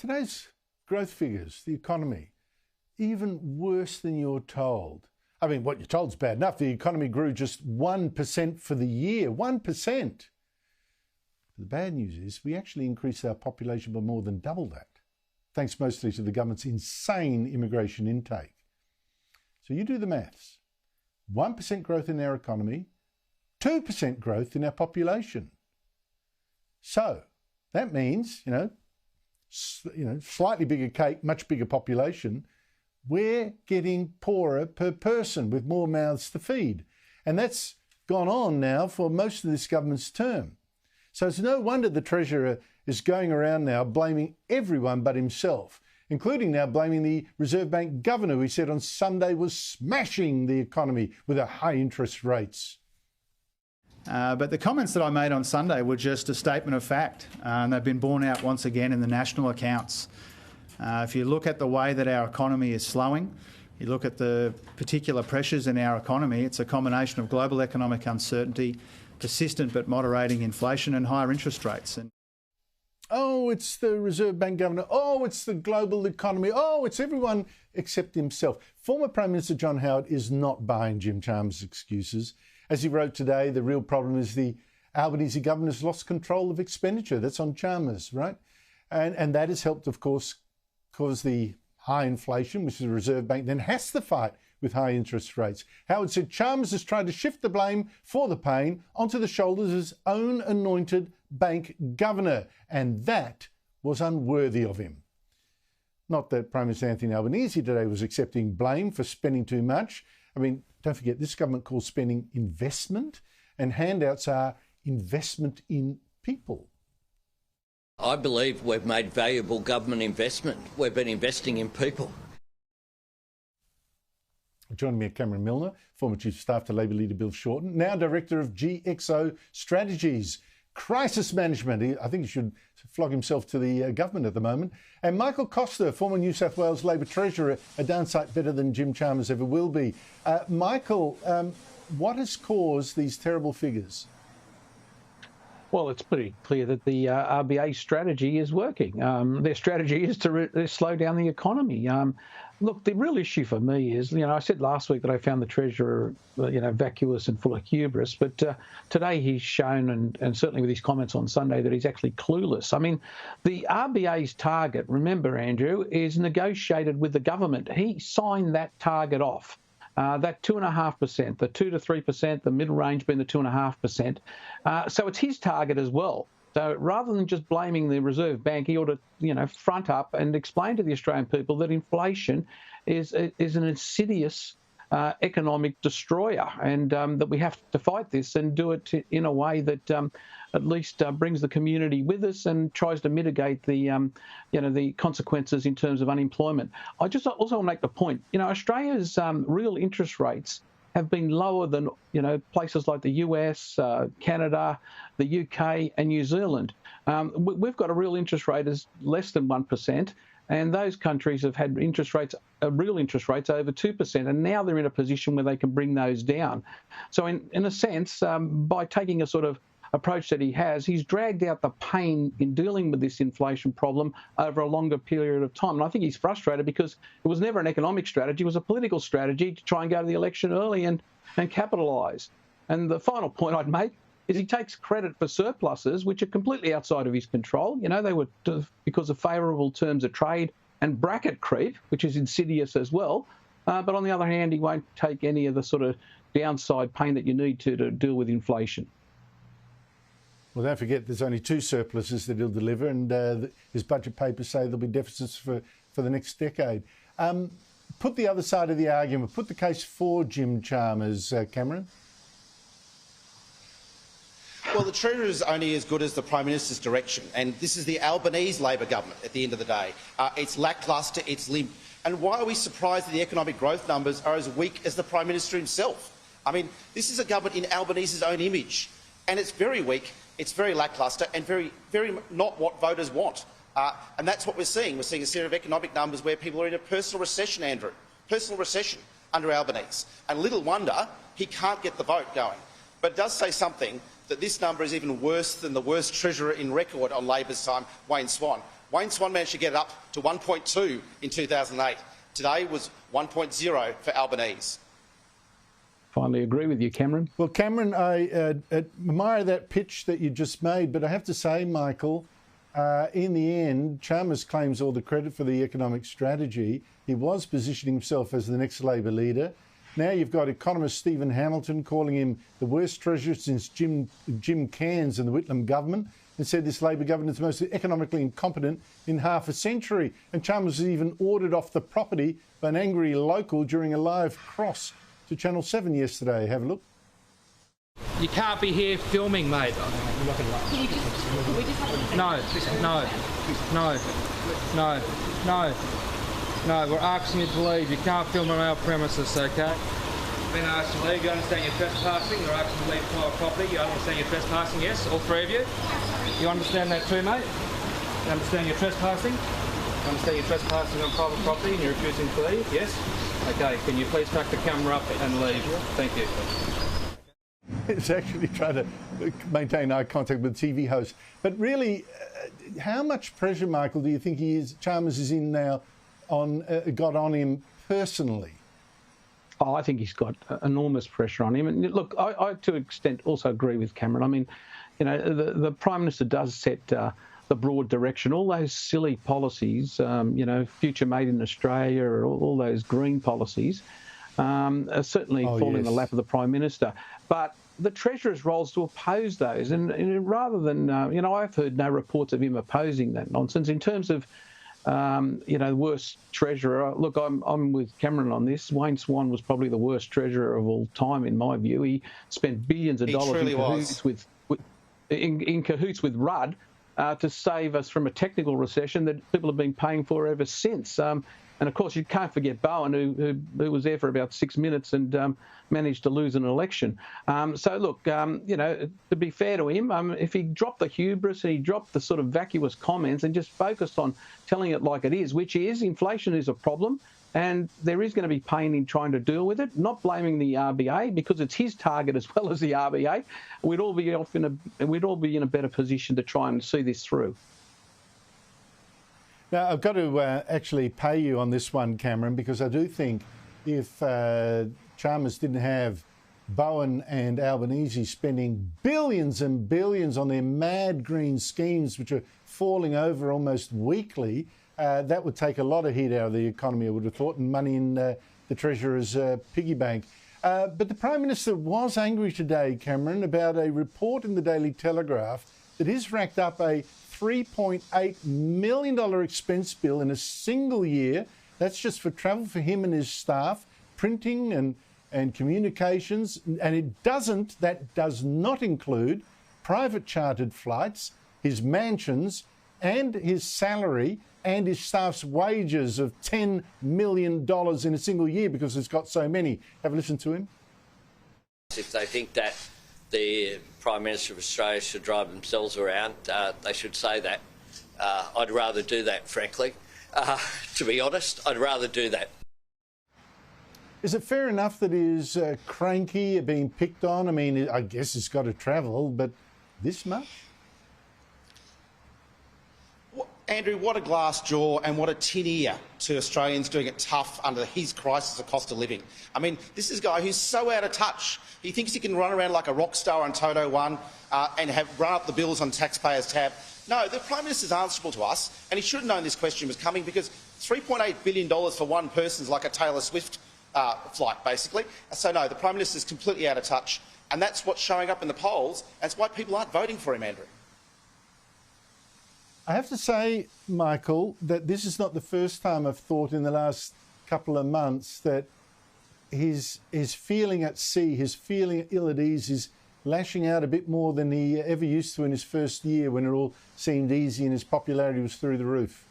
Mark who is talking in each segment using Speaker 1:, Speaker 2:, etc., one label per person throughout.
Speaker 1: Today's growth figures, the economy, even worse than you're told. I mean, what you're told is bad enough. The economy grew just 1% for the year, 1%. The bad news is we actually increased our population by more than double that, thanks mostly to the government's insane immigration intake. So you do the maths. 1% growth in our economy, 2% growth in our population. So that means, slightly bigger cake, much bigger population. We're getting poorer per person with more mouths to feed. And that's gone on now for most of this government's term. So it's no wonder the Treasurer is going around now blaming everyone but himself, including now blaming the Reserve Bank Governor, who he said on Sunday was smashing the economy with her high interest rates.
Speaker 2: But the comments that I made on Sunday were just a statement of fact, and they've been borne out once again in the national accounts. If you look at the way that our economy is slowing, you look at the particular pressures in our economy, it's a combination of global economic uncertainty, persistent but moderating inflation and higher interest rates.
Speaker 1: Oh, it's the Reserve Bank Governor. Oh, it's the global economy. Oh, it's everyone except himself. Former Prime Minister John Howard is not buying Jim Chalmers' excuses. As he wrote today, the real problem is the Albanese governor's lost control of expenditure. That's on Chalmers, right? And that has helped, of course, cause the high inflation, which the Reserve Bank then has to fight with high interest rates. Howard said Chalmers has tried to shift the blame for the pain onto the shoulders of his own anointed bank governor, and that was unworthy of him. Not that Prime Minister Anthony Albanese today was accepting blame for spending too much. I mean, don't forget, this government calls spending investment, and handouts are investment in people.
Speaker 3: I believe we've made valuable government investment. We've been investing in people.
Speaker 1: Joining me, Cameron Milner, former Chief of Staff to Labor leader Bill Shorten, now Director of GXO Strategies, Crisis Management. I think he should flog himself to the government at the moment. And Michael Costa, former New South Wales Labor Treasurer, a darn sight better than Jim Chalmers ever will be. Michael, what has caused these terrible figures?
Speaker 4: Well, it's pretty clear that the RBA strategy is working. Their strategy is to slow down the economy. Look, the real issue for me is, I said last week that I found the Treasurer, vacuous and full of hubris, but today he's shown, and certainly with his comments on Sunday, that he's actually clueless. I mean, the RBA's target, remember, Andrew, is negotiated with the government. He signed that target off. That 2.5%, the 2 to 3%, the middle range being the 2.5%. So it's his target as well. So rather than just blaming the Reserve Bank, he ought to, front up and explain to the Australian people that inflation is an insidious economic destroyer, and that we have to fight this and do it in a way that at least brings the community with us and tries to mitigate the, the consequences in terms of unemployment. I just also want to make the point, Australia's real interest rates have been lower than, places like the US, Canada, the UK and New Zealand. We've got a real interest rate is less than 1%. And those countries have had interest rates, real interest rates over 2%, and now they're in a position where they can bring those down. So in a sense, by taking a sort of approach that he has, he's dragged out the pain in dealing with this inflation problem over a longer period of time. And I think he's frustrated because it was never an economic strategy, it was a political strategy to try and go to the election early and capitalise. And the final point I'd make is he takes credit for surpluses, which are completely outside of his control. They were because of favourable terms of trade and bracket creep, which is insidious as well. But on the other hand, he won't take any of the sort of downside pain that you need to deal with inflation.
Speaker 1: Well, don't forget, there's only 2 surpluses that he'll deliver, and his budget papers say there'll be deficits for the next decade. Put the other side of the argument, put the case for Jim Chalmers, Cameron.
Speaker 5: Well, the Treasurer is only as good as the Prime Minister's direction, and this is the Albanese Labor government at the end of the day. It's lacklustre, it's limp. And why are we surprised that the economic growth numbers are as weak as the Prime Minister himself? I mean, this is a government in Albanese's own image, and it's very weak, it's very lacklustre, and very, very not what voters want. And that's what we're seeing. We're seeing a series of economic numbers where people are in a personal recession, Andrew. Personal recession under Albanese. And little wonder he can't get the vote going. But it does say something that this number is even worse than the worst Treasurer in record on Labor's time, Wayne Swan. Wayne Swan managed to get it up to 1.2 in 2008. Today was 1.0 for Albanese.
Speaker 4: Finally agree with you, Cameron.
Speaker 1: Well, Cameron, I admire that pitch that you just made, but I have to say, Michael, in the end, Chalmers claims all the credit for the economic strategy. He was positioning himself as the next Labor leader. Now you've got economist Stephen Hamilton calling him the worst treasurer since Jim Cairns and the Whitlam government, and said this Labor government is the most economically incompetent in half a century. And Chalmers was even ordered off the property by an angry local during a live cross to Channel 7 yesterday. Have a look.
Speaker 6: You can't be here filming, mate. No. We're asking you to leave. You can't film on our premises, okay? Been asked to leave. You understand you're trespassing. You're asking to leave private property. You understand you're trespassing, yes? All three of you? You understand that too, mate? You understand you're trespassing? You understand you're trespassing on private property and you're refusing to leave, yes? Okay, can you please pack the camera up and leave? Thank you.
Speaker 1: It's actually trying to maintain eye contact with the TV host. But really, how much pressure, Michael, do you think Chalmers is in now got on him personally?
Speaker 4: Oh, I think he's got enormous pressure on him. And look, I to an extent also agree with Cameron. I mean, you know, the Prime Minister does set the broad direction. All those silly policies, you know, Future Made in Australia, or all those green policies, are certainly fall in the lap of the Prime Minister. But the Treasurer's role is to oppose those. And rather than, you know, I've heard no reports of him opposing that nonsense. In terms of, you know, the worst treasurer, look, I'm with Cameron on this. Wayne Swan was probably the worst treasurer of all time, in my view. He spent billions of dollars in cahoots with Rudd to save us from a technical recession that people have been paying for ever since. And of course, you can't forget Bowen, who was there for about 6 minutes and managed to lose an election. So look, you know, to be fair to him, if he dropped the hubris and he dropped the sort of vacuous comments and just focused on telling it like it is, which is inflation is a problem, and there is going to be pain in trying to deal with it, not blaming the RBA because it's his target as well as the RBA. We'd all be in a better position to try and see this through.
Speaker 1: Now, I've got to actually pay you on this one, Cameron, because I do think if Chalmers didn't have Bowen and Albanese spending billions and billions on their mad green schemes, which are falling over almost weekly, that would take a lot of heat out of the economy, I would have thought, and money in the Treasurer's piggy bank. But the Prime Minister was angry today, Cameron, about a report in the Daily Telegraph that has racked up a $3.8 million expense bill in a single year. That's just for travel for him and his staff, printing and communications. And that does not include private chartered flights, his mansions and his salary and his staff's wages of $10 million in a single year because it's got so many. Have a listen to him.
Speaker 3: If they think that the Prime Minister of Australia should drive themselves around, they should say that. I'd rather do that, frankly. To be honest, I'd rather do that.
Speaker 1: Is it fair enough that he's cranky, being picked on? I mean, I guess he's got to travel, but this much?
Speaker 5: Andrew, what a glass jaw and what a tin ear to Australians doing it tough under his crisis of cost of living. I mean, this is a guy who's so out of touch. He thinks he can run around like a rock star on Toto One and run up the bills on taxpayers' tab. No, the Prime Minister's answerable to us, and he should have known this question was coming because $3.8 billion for one person is like a Taylor Swift flight, basically. So, no, the Prime Minister's completely out of touch, and that's what's showing up in the polls. That's why people aren't voting for him, Andrew.
Speaker 1: I have to say, Michael, that this is not the first time I've thought in the last couple of months that his feeling at sea, his feeling ill at ease is lashing out a bit more than he ever used to in his first year when it all seemed easy and his popularity was through the roof.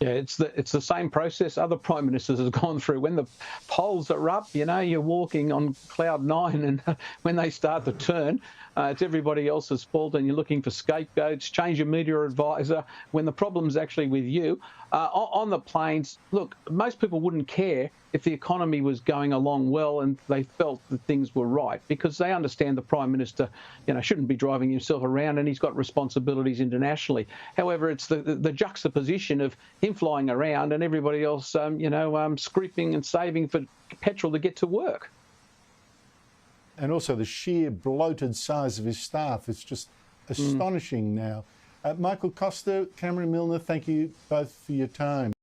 Speaker 4: Yeah, it's the same process other prime ministers have gone through. When the polls are up, you're walking on cloud nine, and when they start to turn, it's everybody else's fault, and you're looking for scapegoats. Change your media advisor when the problem's actually with you. On the plains, look, most people wouldn't care if the economy was going along well and they felt that things were right, because they understand the Prime Minister, shouldn't be driving himself around, and he's got responsibilities internationally. However, it's the juxtaposition of him flying around and everybody else, scraping and saving for petrol to get to work.
Speaker 1: And also the sheer bloated size of his staff. It's just astonishing now. Michael Costa, Cameron Milner, thank you both for your time.